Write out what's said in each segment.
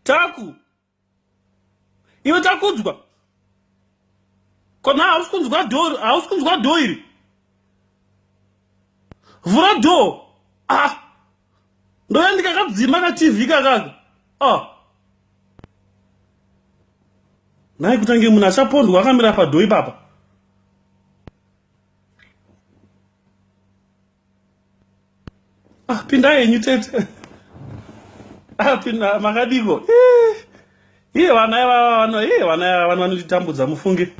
Taku. Iwe takudzwa. Kona hausikunzwa dho iri. Vhura dho. Ndoya ndikakadzima ka-TV kakaka. Nai kutange munhu achapondwa akamira padho ipapa. Pinda yenyu tete. Pinda makadiko. Vana ava vanotitambudza mufunge.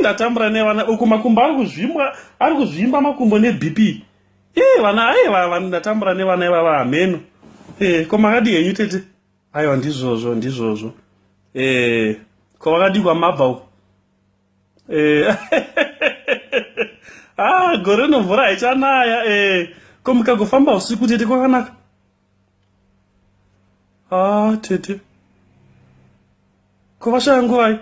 Ndatambura nevana uku makumbo ari kuzvimba makumbo neBP. Ndatambura nevana ivava hameno. Ko makadi yenyu tete. Aiwa ndizvozvo. Ko vakadikwa mabva uku. Gore nomvura haichanaya. Ko mukagofamba usiku tete kwakanaka. Tete. Ko vashaya nguvai.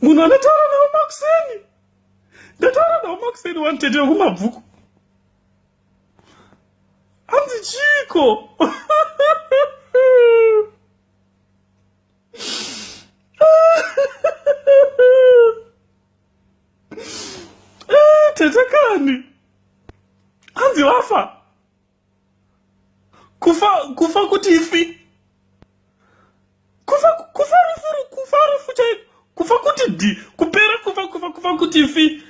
Munhu anotaura nawo makuseni. Ndataura nawo makuseni wani tete wekumabvuku. Hanzi chiko. Tete kani. Hanzi wafa. Kufa kuti ifi. Kufa rufu chaiko. Kufa kuti di. Kupera kufa kuti ifi.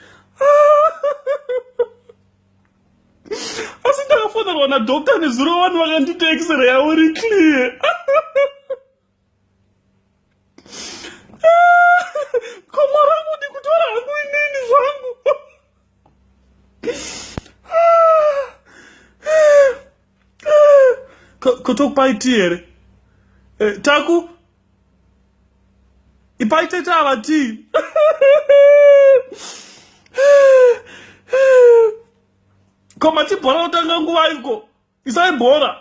Asi ndakafonerwa nadhokta nezuro wani vakandita x-ray yavo ri clear. Komo rangu ndikutora hangu inini zvangu. Kotokupaiti here. Taku. Ipaite tava tii. Koma tibhora utanga nguva iko. Isai bhora.